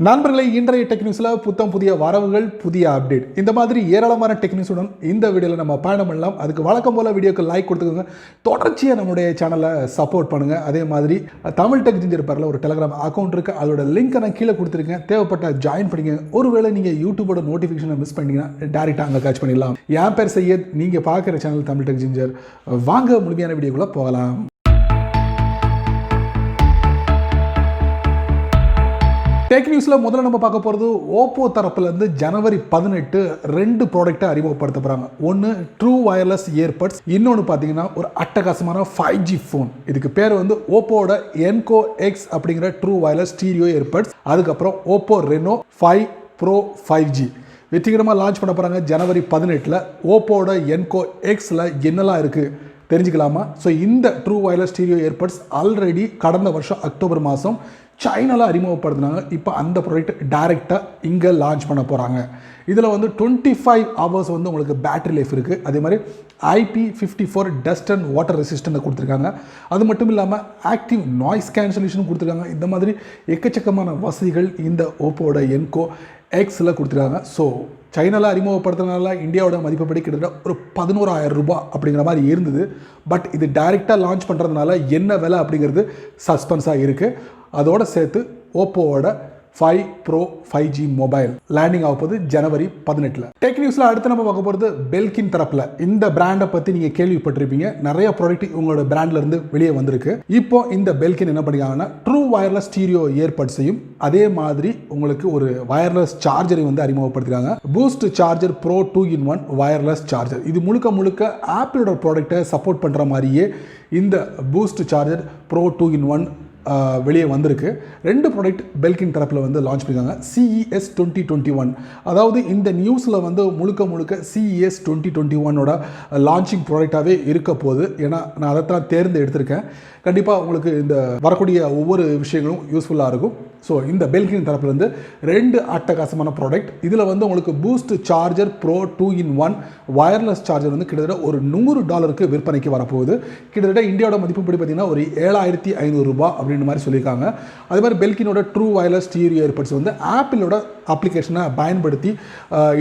நண்பர்களே, இன்றைய டெக் நியூஸில் புத்தம் புதிய வரவுகள், புதிய அப்டேட், இந்த மாதிரி ஏராளமான டெக் நியூஸுடன் இந்த வீடியோவில் நம்ம பயணம் பண்ணலாம். அதுக்கு வழக்கம் போல் வீடியோக்கு லைக் கொடுத்துக்கோங்க, தொடர்ச்சியாக நம்முடைய சேனலை சப்போர்ட் பண்ணுங்கள். அதே மாதிரி தமிழ் டெக் ஜிஞ்சர் பேரில் ஒரு டெலிகிராம் அக்கௌண்ட் இருக்குது, அதோட லிங்க்கை நான் கீழே கொடுத்துருக்கேன். தேவைப்பட்ட ஜாயின் பண்ணிங்க. ஒருவேளை நீங்கள் யூடியூபோட நோட்டிஃபிகேஷனை மிஸ் பண்ணிங்கன்னா டேரெக்டாக அங்கே கேட்ச் பண்ணிடலாம். என் பேர் சையத், நீங்கள் பார்க்குற சேனல் தமிழ் டெக் ஜிஞ்சர். வாங்க முழுமையான வீடியோக்குள்ளே போகலாம். டெக் நியூஸில் முதல்ல நம்ம பார்க்க போகிறது ஓப்போ தரப்புலேருந்து ஜனவரி 18 2 ப்ராடக்ட்டை அறிமுகப்படுத்த போகிறாங்க. ஒன்று ட்ரூ வயர்லெஸ் இயர்பட்ஸ், இன்னொன்று பார்த்தீங்கன்னா ஒரு அட்டகாசமான 5G ஃபோன். இதுக்கு பேர் வந்து ஓப்போட என்கோ எக்ஸ் அப்படிங்கிற ட்ரூ வயர்லெஸ் ஸ்டீரியோ இயர்பட்ஸ். அதுக்கப்புறம் ஓப்போ ரெனோ 5 ப்ரோ 5G வெற்றிகரமாக லான்ச் பண்ண போகிறாங்க ஜனவரி 18. ஓப்போட என்கோ எக்ஸில் என்னெல்லாம் இருக்குது தெரிஞ்சுக்கலாமா? ஸோ இந்த true wireless stereo earbuds already கடந்த வருஷம் அக்டோபர் மாதம் சைனாவில் அறிமுகப்படுத்தினாங்க. இப்போ அந்த ப்ராடக்ட் டைரெக்டாக இங்கே லான்ச் பண்ண போகிறாங்க. இதில் வந்து 25 ஹவர்ஸ் வந்து உங்களுக்கு பேட்டரி லைஃப் இருக்குது. அதே மாதிரி IP54 dust and water resistant கொடுத்துருக்காங்க. அது மட்டும் இல்லாமல் ஆக்டிவ் நாய்ஸ் கேன்சலேஷன் கொடுத்துருக்காங்க. இந்த மாதிரி எக்கச்சக்கமான வசதிகள் இந்த ஓப்போட என்கோ எக்ஸில் கொடுத்துருக்காங்க. ஸோ சைனாவில் அறிமுகப்படுத்துறதுனால இந்தியாவோட மதிப்புப்படி கிட்டத்தட்ட ஒரு 11,000 ரூபாய் அப்படிங்கிற மாதிரி இருந்தது. பட் இது டைரெக்டாக லான்ச் பண்ணுறதுனால என்ன விலை அப்படிங்கிறது சஸ்பென்ஸாக இருக்குது. அதோடு சேர்த்து ஓப்போவோட 5 ப்ரோ 5G மொபைல் லேண்டிங் ஆக போகுது ஜனவரி 18. டெக் நியூஸில் அடுத்து நம்ம பார்க்க போகிறது பெல்கின் தரப்பில். இந்த பிராண்டை பற்றி நீங்கள் கேள்விப்பட்டிருப்பீங்க. நிறைய ப்ராடக்ட் உங்களோட பிராண்ட்லேருந்து வெளியே வந்திருக்கு. இப்போ இந்த பெல்கின் என்ன பண்ணிருக்காங்கன்னா ட்ரூ வயர்லெஸ் ஸ்டீரியோ இயர்பட்ஸையும் அதே மாதிரி உங்களுக்கு ஒரு வயர்லெஸ் சார்ஜரை வந்து அறிமுகப்படுத்திருக்காங்க. Boost charger pro 2-in-1 wireless charger. இது முழுக்க ஆப்பிளோட ப்ராடக்டை சப்போர்ட் பண்ணுற மாதிரியே இந்த பூஸ்ட் சார்ஜர் ப்ரோ 2-in-1 வெளியே வந்திருக்கு. 2 ப்ராடக்ட் பெல்கின் தரப்பில் வந்து லான்ச் பண்ணியிருக்காங்க. CES 2021, அதாவது இந்த நியூஸில் வந்து முழுக்க CES 2021ஓட லான்ச்சிங் ப்ராடக்டாகவே இருக்க போகுது. ஏன்னா நான் அதைத்தான் தேர்ந்து எடுத்திருக்கேன். கண்டிப்பாக உங்களுக்கு இந்த வரக்கூடிய ஒவ்வொரு விஷயங்களும் யூஸ்ஃபுல்லாக இருக்கும். ஸோ இந்த பெல்கின் தரப்புலேருந்து 2 அட்டகாசமான ப்ராடக்ட். இதில் வந்து உங்களுக்கு boost charger pro 2-in-1 wireless charger வந்து கிட்டத்தட்ட ஒரு $100 விற்பனைக்கு வரப்போகுது. கிட்டத்தட்ட இந்தியாவோட மதிப்புப்படி பார்த்தீங்கன்னா ஒரு 7,500 ரூபாய் அப்படின்ற மாதிரி சொல்லியிருக்காங்க. அதே மாதிரி பெல்கினோட ட்ரூ வயர்லெஸ் ஸ்டீரியோ இயர்பட்ஸ் வந்து ஆப்பிளோட அப்ளிகேஷனை பயன்படுத்தி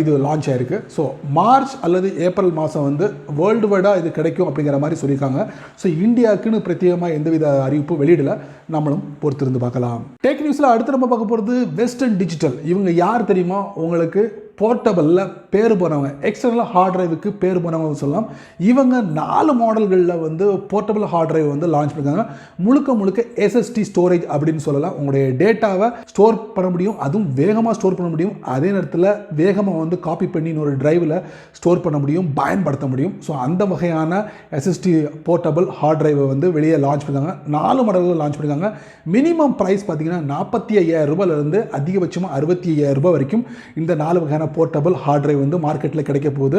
இது லான்ச் ஆயிருக்கு. ஸோ மார்ச் அல்லது ஏப்ரல் மாதம் வந்து வேர்ல்டு வைடாக இது கிடைக்கும் அப்படிங்கிற மாதிரி சொல்லியிருக்காங்க. ஸோ இந்தியாவுக்குன்னு பிரத்யேகமாக எந்தவித அறிவிப்பும் வெளியிடல. நம்மளும் பொறுத்திருந்து பார்க்கலாம். டெக் நியூஸில் அடுத்து நம்ம பார்க்க போகிறது வெஸ்டர்ன் டிஜிட்டல். இவங்க யார் தெரியுமா? உங்களுக்கு போர்ட்டபிளில் பேர் போனவங்க, எக்ஸ்டர்னல் ஹார்ட் டிரைவுக்கு பேர் போனவங்க சொல்லலாம். இவங்க 4 மாடல்களில் வந்து போர்ட்டபிள் ஹார்ட் டிரைவ் வந்து லான்ச் பண்ணிருக்காங்க. முழுக்க SSD ஸ்டோரேஜ் அப்படின்னு சொல்லலாம். உங்களுடைய டேட்டாவை ஸ்டோர் பண்ண முடியும், அதுவும் வேகமாக ஸ்டோர் பண்ண முடியும். அதே நேரத்தில் வேகமாக வந்து காப்பி பண்ணி இன்னொரு டிரைவில் ஸ்டோர் பண்ண முடியும், பயன்படுத்த முடியும். ஸோ அந்த வகையான SSD போர்ட்டபிள் ஹார்ட் டிரைவை வந்து வெளியே லான்ச் பண்ணிருக்காங்க. 4 மாடல்கள் லான்ச் பண்ணிருக்காங்க. மினிமம் ப்ரைஸ் பார்த்தீங்கன்னா 45,000 ரூபாயிலிருந்து அதிகபட்சமாக 65,000 ரூபாய் வரைக்கும் இந்த 4 வகையான போர்ட்டபிள் ஹார்ட் டிரைவ் வந்து மார்க்கெட்டில் கிடைக்க போகுது.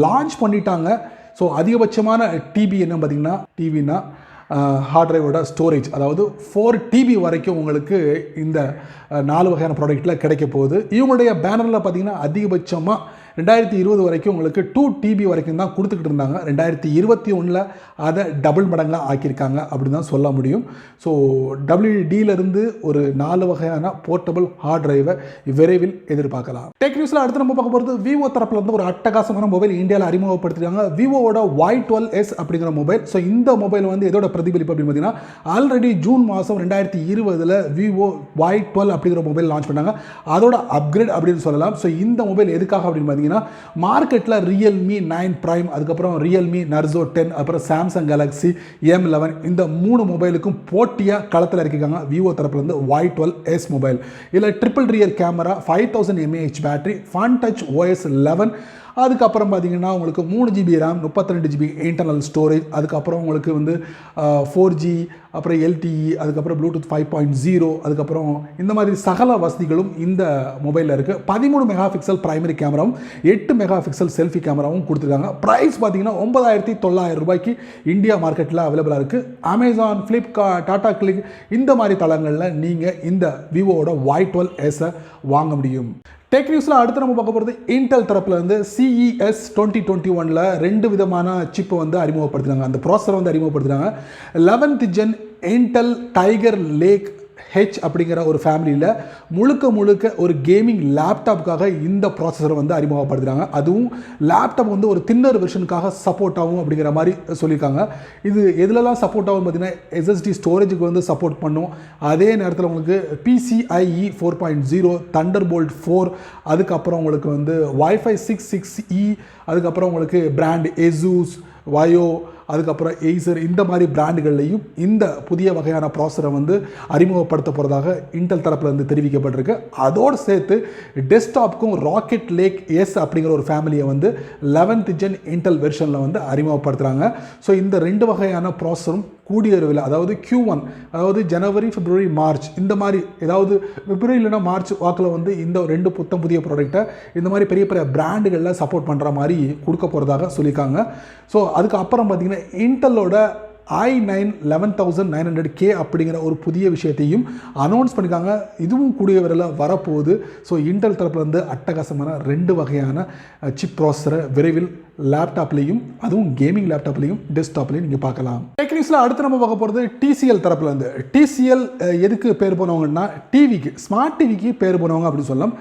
லான்ச் பண்ணிட்டாங்க. ஸோ அதிகபட்சமான டிபி என்ன பார்த்தீங்கன்னா, டிவினா ஹார்ட் டிரைவோட ஸ்டோரேஜ், அதாவது 4 TB வரைக்கும் உங்களுக்கு இந்த 4 வகையான ப்ராடக்ட்டில் கிடைக்க போகுது. இவங்களுடைய பேனரில் பார்த்தீங்கன்னா அதிகபட்சமாக 2020 வரைக்கும் உங்களுக்கு 2 TB வரைக்கும் தான் கொடுத்துக்கிட்டு இருந்தாங்க. 2021 அதை டபுள் மடங்காக ஆக்கியிருக்காங்க அப்படின்னு தான் சொல்ல முடியும். ஸோ WDலேருந்து ஒரு 4 வகையான போர்ட்டபிள் ஹார்ட் டிரைவை விரைவில் எதிர்பார்க்கலாம். டெக் நியூஸில் அடுத்து நம்ம பார்க்க போகிறது விவோ தரப்பில் இருந்து ஒரு அட்டகாசமான மொபைல் இந்தியாவில் அறிமுகப்படுத்திருக்காங்க. விவோவோட Y12s அப்படிங்கிற மொபைல். ஸோ இந்த மொபைல் வந்து எதோட பிரதிபலிப்பு அப்படின்னு பார்த்தீங்கன்னா, ஆல்ரெடி ஜூன் மாதம் 2020 விவோ Y12 அப்படிங்கிற மொபைல் லான்ச் பண்ணாங்க. அதோட அப்கிரேட் அப்படின்னு சொல்லலாம். ஸோ இந்த மொபைல் எதுக்காக அப்படின்னு பார்த்தீங்கன்னா, மார்க்கெட்டில் ரியல்மி 9 பிரைம், அதுக்கப்புறம் ரியல்மி நர்சோ 10, அப்புறம் சாம்சங் கேலக்ஸி M11 இந்த 3 மொபைலுக்கும் போட்டியாக களத்தில் இருக்காங்க விவோ தரப்புலேருந்து Y12s மொபைல். இதில் triple rear camera, 5000 mAh battery, fun touch OS 11, அதுக்கப்புறம் பார்த்தீங்கன்னா உங்களுக்கு 3GB RAM, 32GB internal storage, அதுக்கப்புறம் உங்களுக்கு வந்து 4G, அப்புறம் LTE, அதுக்கப்புறம் ப்ளூடூத் 5.0, அதுக்கப்புறம் இந்த மாதிரி சகல வசதிகளும் இந்த மொபைலில் இருக்குது. 13 மெகா பிக்சல் பிரைமரி கேமராவும் 8 மெகா பிக்சல் செல்ஃபி கேமராவும் கொடுத்துருக்காங்க. ப்ரைஸ் பார்த்தீங்கன்னா 9,900 ரூபாய்க்கு இந்தியா மார்க்கெட்டில் அவைலபிளாக இருக்குது. அமேசான், ஃப்ளிப்கார்ட், டாடா கிளிக் இந்த மாதிரி தளங்களில் நீங்கள் இந்த விவோவோட Y12s வாங்க முடியும். டெக் நியூஸில் அடுத்து நம்ம பார்க்க போகிறது இன்டெல் தரப்பில் வந்து CES 2021 2 விதமான சிப்பை வந்து அறிமுகப்படுத்துகிறாங்க. அந்த ப்ராசஸரை வந்து அறிமுகப்படுத்துகிறாங்க. 11th Gen Intel Tiger Lake H அப்படிங்கிற ஒரு ஃபேமிலியில் முழுக்க ஒரு கேமிங் லேப்டாப்புக்காக இந்த ப்ராசஸரை வந்து அறிமுகப்படுத்துகிறாங்க. அதுவும் லேப்டாப் வந்து ஒரு தின்னர் வெர்ஷனுக்காக சப்போர்ட் ஆகும் அப்படிங்கிற மாதிரி சொல்லியிருக்காங்க. இது எதுலலாம் சப்போர்ட் ஆகும் பார்த்தீங்கன்னா எஸ்எஸ்டி ஸ்டோரேஜுக்கு வந்து சப்போர்ட் பண்ணும். அதே நேரத்தில் உங்களுக்கு PCIe 4.0, Thunderbolt 4, அதுக்கப்புறம் உங்களுக்கு வந்து Wi-Fi 6/6E, அதுக்கப்புறம் உங்களுக்கு பிராண்ட் Asus, வயோ, அதுக்கப்புறம் எய்சர், இந்த மாதிரி பிராண்டுகள்லையும் இந்த புதிய வகையான ப்ராசஸரை வந்து அறிமுகப்படுத்த போகிறதாக இன்டெல் தரப்பில் வந்து தெரிவிக்கப்பட்டிருக்கு. அதோடு சேர்த்து டெஸ்க்டாப்புக்கும் ராக்கெட் லேக் எஸ் அப்படிங்கிற ஒரு ஃபேமிலியை வந்து 11th ஜென் இன்டெல் வெர்ஷனில் வந்து அறிமுகப்படுத்துகிறாங்க. ஸோ இந்த 2 வகையான ப்ராசஸரும் கூடிய விரைவில், அதாவது Q1, அதாவது ஜனவரி, பிப்ரவரி, மார்ச், இந்த மாதிரி, ஏதாவது பிப்ரவரி இல்லைனா மார்ச் வாக்கில் வந்து இந்த 2 புதிய ப்ராடக்ட்டை இந்த மாதிரி பெரிய பிராண்டுகளில் சப்போர்ட் பண்ணுற மாதிரி கொடுக்க போகிறதாக சொல்லியிருக்காங்க. ஸோ அதுக்கப்புறம் பார்த்தீங்கன்னா இன்டெல்லோட i9 11900K அப்படிங்கிற ஒரு புதிய விஷயத்தையும் அனௌன்ஸ் பண்ணியிருக்காங்க. இதுவும் கூடிய விரைவில் வரப்போகுது. ஸோ இன்டெல் தரப்பில் வந்து அட்டகாசமான 2 வகையான சிப் ப்ராசஸரை விரைவில் லேப்டாப்லேயும், அதுவும் கேமிங் லேப்டாப்லேயும் டெஸ்க்டாப்லேயும் நீங்கள் பார்க்கலாம். டெக் நியூஸில் அடுத்து நம்ம பார்க்க போகிறது TCL தரப்பில் இருந்து. TCL எதுக்கு பேர் போனவங்கன்னா டிவிக்கு, ஸ்மார்ட் டிவிக்கு பேர் போனவங்க அப்படின்னு சொல்லலாம்.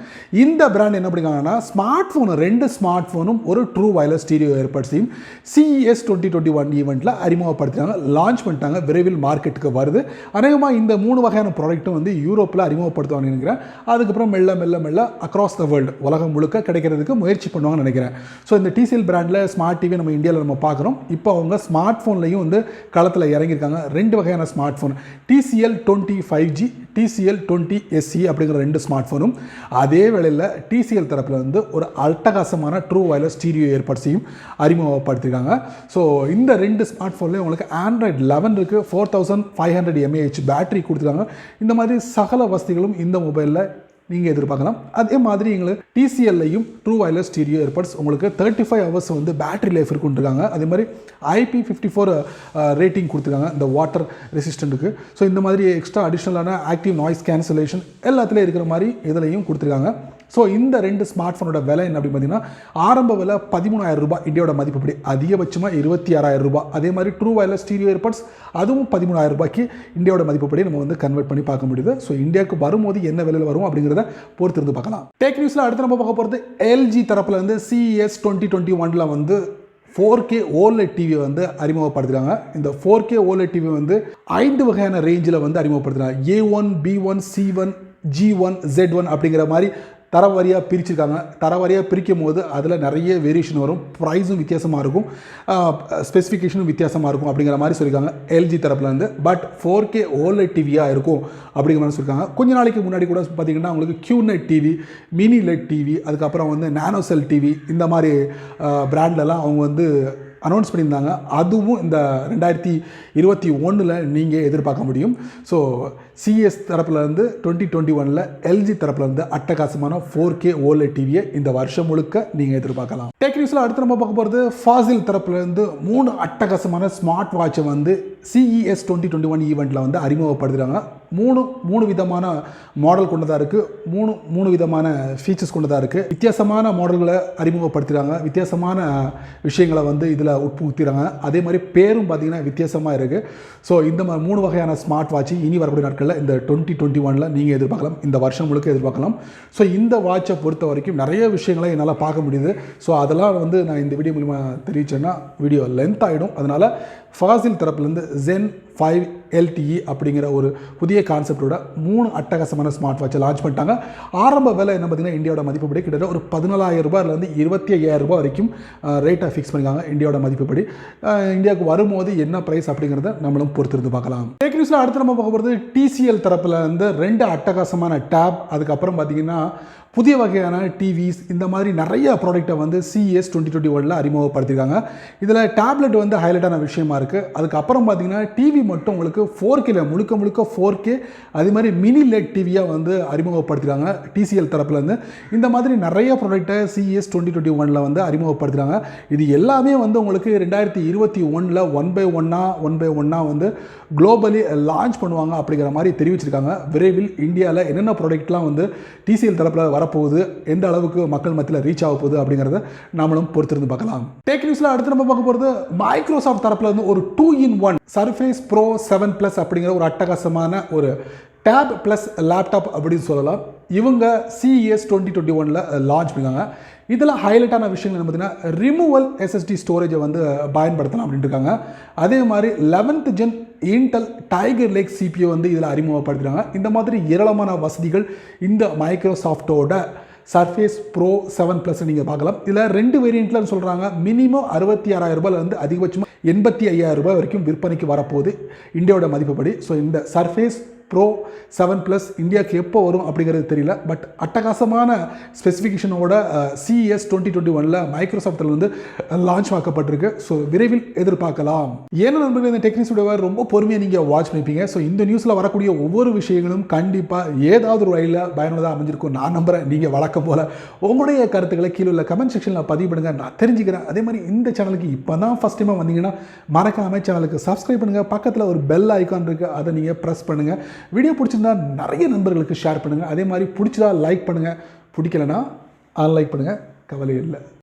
இந்த பிராண்ட் என்ன பண்ணிருக்காங்கன்னா ஸ்மார்ட் ஃபோன், 2 ஸ்மார்ட் ஃபோனும் ஒரு ட்ரூ வயர்லெஸ் ஸ்டீரியோ ஏர்பட்ஸையும் CES 2021 ஈவெண்ட்டில் அறிமுகப்படுத்தினாங்க, லான்ச் பண்ணிட்டாங்க. விரைவில் மார்க்கெட்டுக்கு வருது. அநேகமாக இந்த 3 வகையான ப்ராடக்ட்டும் வந்து யூரோப்பில் அறிமுகப்படுத்துவாங்கன்னு நினைக்கிறேன். அதுக்கப்புறம் மெல்ல அக்ராஸ் த வேர்ல்டு, உலகம் முழுக்க கிடைக்கிறதுக்கு முயற்சி பண்ணுவாங்கன்னு நினைக்கிறேன். ஸோ இந்த TCL பிராண்ட் ஸ்மார்ட் டிவி நம்ம இந்தியாவில் நம்ம பார்க்குறோம். இப்போ அவங்க ஸ்மார்ட் ஃபோன்லையும் வந்து களத்தில் இறங்கியிருக்காங்க. 2 வகையான smart phone, TCL 20 5G, TCL 20 SE அப்படிங்கிற 2 ஸ்மார்ட் ஃபோனும், அதே வேளையில் TCL தரப்பில் வந்து ஒரு அட்டகாசமான ட்ரூ வயர்லெஸ் ஸ்டீரியோ ஏர்பட்ஸையும் அறிமுகப்படுத்தியிருக்காங்க. ஸோ இந்த 2 ஸ்மார்ட் ஃபோன்லேயும் உங்களுக்கு Android 11 இருக்குது, 4500 mAh பேட்டரி கொடுத்துருக்காங்க. இந்த மாதிரி சகல வசதிகளும் இந்த மொபைலில் நீங்கள் எதிர்பார்க்கலாம். அதே மாதிரி எங்களுக்கு TCLலையும் ட்ரூ வயர்லெஸ் ஸ்டீரியோ ஏர்பட்ஸ் உங்களுக்கு 35 hours வந்து பேட்டரி லைஃப் இருக்குன்றாங்க. அதே மாதிரி IP54 ரேட்டிங் கொடுத்துருக்காங்க இந்த வாட்டர் ரெசிஸ்டண்ட்டுக்கு. ஸோ இந்த மாதிரி எக்ஸ்ட்ரா அடிஷ்னலான ஆக்டிவ் நாய்ஸ் கேன்சலேஷன் எல்லாத்துலேயும் இருக்கிற மாதிரி இதுலையும் கொடுத்துருக்காங்க. ஸோ இந்த 2 ஸ்மார்ட் ஃபோனோட விலை என்ன அப்படின்னு பார்த்தீங்கன்னா ஆரம்ப விலை 13,000 ரூபாய் இந்தியாவோட மதிப்புப்படி, அதிகபட்சமாக 26,000 ரூபாய். அதே மாதிரி ட்ரூ வயர்லெஸ் ஸ்டீரியோ ஏர்பட்ஸ் அதுவும் 13,000 ரூபாய்க்கு இந்தியாவோட மதிப்புப்படி நம்ம வந்து கன்வெர்ட் பண்ணி பார்க்க முடியுது. ஸோ இந்தியாவுக்கு வரும்போது என்ன விலையில் வரும் அப்படிங்கிறத பொறுத்து இருந்து பார்க்கலாம். டெக் நியூஸில் அடுத்து நம்ம பார்க்க போகிறது LG தரப்பில் வந்து CES 2021 வந்து 4K OLED டிவி வந்து அறிமுகப்படுத்துகிறாங்க. இந்த 4K OLED டிவி வந்து 5 வகையான ரேஞ்சில் வந்து அறிமுகப்படுத்துகிறாங்க. A1, B1, C1, G1, Z1 அப்படிங்கிற மாதிரி தரவாரியாக பிரிச்சிருக்காங்க. தரவாரியாக பிரிக்கும் போது அதில் நிறைய வேரியேஷன் வரும், ப்ரைஸும் வித்தியாசமாக இருக்கும், ஸ்பெசிஃபிகேஷனும் வித்தியாசமாக இருக்கும் அப்படிங்கிற மாதிரி சொல்லியிருக்காங்க LG தரப்பில் இருந்து. பட் 4K OLED டிவியாக இருக்கும் அப்படிங்கிற மாதிரி சொல்லியிருக்காங்க. கொஞ்ச நாளைக்கு முன்னாடி கூட பார்த்தீங்கன்னா உங்களுக்கு QNET TV, mini let TV, அதுக்கப்புறம் வந்து நானோ செல் டிவி, இந்த மாதிரி பிராண்ட்லலாம் அவங்க வந்து அனௌன்ஸ் பண்ணியிருந்தாங்க. அதுவும் இந்த 2021 நீங்கள் எதிர்பார்க்க முடியும். ஸோ CES தரப்பில் இருந்து 2021 LG தரப்பில் இருந்து அட்டகாசமான 4K OLED டிவியை இந்த வருஷம் முழுக்க நீங்கள் எதிர்பார்க்கலாம். டெக் நியூஸில் அடுத்து நம்ம பார்க்க போகிறது ஃபாசில் தரப்பில் இருந்து 3 அட்டகாசமான ஸ்மார்ட் வாட்சை வந்து CES 2021 ஈவெண்ட்டில் வந்து அறிமுகப்படுத்துகிறாங்க. மூணு விதமான மாடல் கொண்டதாக இருக்குது, மூணு விதமான ஃபீச்சர்ஸ் கொண்டதாக இருக்குது. வித்தியாசமான மாடல்களை அறிமுகப்படுத்துகிறாங்க, வித்தியாசமான விஷயங்களை வந்து இதில் உட்புகுத்துறாங்க. அதே மாதிரி பேரும் பார்த்திங்கன்னா வித்தியாசமாக இருக்குது. ஸோ இந்த மாதிரி 3 வகையான ஸ்மார்ட் வாட்சை இனி வரக்கூடிய நாட்களில் இந்த 2021 நீங்கள் எதிர்பார்க்கலாம், இந்த வருஷம் முழுக்க எதிர்பார்க்கலாம். ஸோ இந்த வாட்சை பொறுத்த வரைக்கும் நிறைய விஷயங்களை என்னால் பார்க்க முடியுது. ஸோ அதெல்லாம் வந்து நான் இந்த வீடியோ மூலமா தெரிவித்தேன்னா வீடியோ லென்த் ஆகிடும். அதனால் ஃபாசில் தரப்புலேருந்து Zen 5 LTE அப்படிங்கிற ஒரு புதிய கான்செப்டோட 3 அட்டகாசமான ஸ்மார்ட் வாட்சை லான்ச் பண்ணிட்டாங்க. ஆரம்ப விலை என்ன பார்த்தீங்கன்னா இந்தியாவோட மதிப்புப்படி கிட்டத்தட்ட ஒரு 14,000 ரூபாயிலேருந்து 25,000 ரூபாய் வரைக்கும் ரேட்டாக ஃபிக்ஸ் பண்ணியிருக்காங்க இந்தியாவோட மதிப்புப்படி. இந்தியாவுக்கு வரும்போது என்ன ப்ரைஸ் அப்படிங்கிறத நம்மளும் பொறுத்திருந்து பார்க்கலாம். டெக் நியூஸில் அடுத்து நம்ம பார்க்க போகிறது TCL தரப்பில் இருந்து 2 அட்டகாசமான டேப், அதுக்கப்புறம் பார்த்தீங்கன்னா புதிய வகையான டிவிஸ், இந்த மாதிரி நிறைய ப்ராடக்ட்டை வந்து CES 2021 அறிமுகப்படுத்தியிருக்காங்க. இதில் டேப்லெட் வந்து ஹைலைட்டான விஷயமா இருக்குது. அதுக்கப்புறம் பார்த்தீங்கன்னா டிவி மட்டும் உங்களுக்கு 4K முழுக்க 4K, அதே மாதிரி மினி லெட் டிவியாக வந்து அறிமுகப்படுத்திருக்காங்க TCL தரப்புலேருந்து. இந்த மாதிரி நிறைய ப்ராடக்ட்டை CES 2021 வந்து அறிமுகப்படுத்துகிறாங்க. இது எல்லாமே வந்து உங்களுக்கு 2021 ஒன் பை ஒன்னாக வந்து குளோபலி லான்ச் பண்ணுவாங்க அப்படிங்கிற மாதிரி தெரிவிச்சிருக்காங்க. விரைவில் இந்தியாவில் என்னென்ன ப்ராடக்ட்லாம் வந்து TCL தரப்பில் வரப்போகுது, எந்த அளவுக்கு மக்கள் மத்தியில் ரீச் ஆக போகுது அப்படிங்கிறத நாமளும் பொறுத்திருந்து பார்க்கலாம். டெக் நியூஸில் அடுத்து நம்ம பார்க்க போகிறது மைக்ரோசாஃப்ட் தரப்பில் இருந்து ஒரு 2-in-1 Surface Pro 7 Plus அப்படிங்கிற ஒரு அட்டகாசமான ஒரு டேப் ப்ளஸ் லேப்டாப் அப்படின்னு சொல்லலாம். இவங்க CES 2021 லான்ச் பண்ணிருக்காங்க. இதில் ஹைலைட்டான விஷயங்கள் என்ன பார்த்தீங்கன்னா, ரிமூவல் SSD ஸ்டோரேஜை வந்து பயன்படுத்தலாம் அப்படின்ட்டு இருக்காங்க. அதே மாதிரி 11th gen Intel Tiger Lake CPU வந்து இதில் அறிமுகப்படுத்துகிறாங்க. இந்த மாதிரி ஏராளமான வசதிகள் இந்த மைக்ரோசாஃப்டோட சர்ஃபேஸ் ப்ரோ 7 ப்ளஸ் நீங்கள் பார்க்கலாம். இதில் 2 வேரியண்ட்லன்னு சொல்கிறாங்க. மினிமம் 66,000 ரூபாயிலிருந்து அதிகபட்சமாக 85,000 ரூபாய் வரைக்கும் விற்பனைக்கு வரப்போகுது இந்தியாவோட மதிப்புப்படி. ஸோ இந்த சர்ஃபேஸ் ப்ரோ 7 ப்ளஸ் இந்தியாவுக்கு எப்போ வரும் அப்படிங்கிறது தெரியல. பட் அட்டகாசமான ஸ்பெசிஃபிகேஷனோட CES 2021 மைக்ரோசாஃப்டில் வந்து லான்ச் ஆக்கப்பட்டிருக்கு. ஸோ விரைவில் எதிர்பார்க்கலாம். ஏன்னா நண்பர்கள், இந்த டெக்னிக்ஸ் வீடியோவை ரொம்ப பொறுமையாக நீங்கள் வாட்ச் பண்ணிப்பீங்க. ஸோ இந்த நியூஸில் வரக்கூடிய ஒவ்வொரு விஷயங்களும் கண்டிப்பாக ஏதாவது ஒரு வழியில் பயனுள்ளதாக அமைஞ்சிருக்கும் நான் நம்புகிறேன். நீங்கள் வழக்கம் போல் உங்களுடைய கருத்துக்களை கீழே உள்ள கமெண்ட் செக்ஷனில் பதிவு பண்ணுங்கள், நான் தெரிஞ்சுக்கிறேன். அதே மாதிரி இந்த சேனலுக்கு இப்போ தான் ஃபஸ்ட் டைமாக வந்தீங்கன்னா மறக்காமல் சேனலுக்கு சப்ஸ்கிரைப் பண்ணுங்கள். பக்கத்தில் ஒரு பெல் ஐக்கான் இருக்குது, அதை நீங்கள் ப்ரெஸ் பண்ணுங்கள். வீடியோ பிடிச்சிருந்தா நிறைய நண்பர்களுக்கு ஷேர் பண்ணுங்கள். அதே மாதிரி பிடிச்சதா லைக் பண்ணுங்கள், பிடிக்கலனா அன்லைக் பண்ணுங்கள், கவலை இல்லை.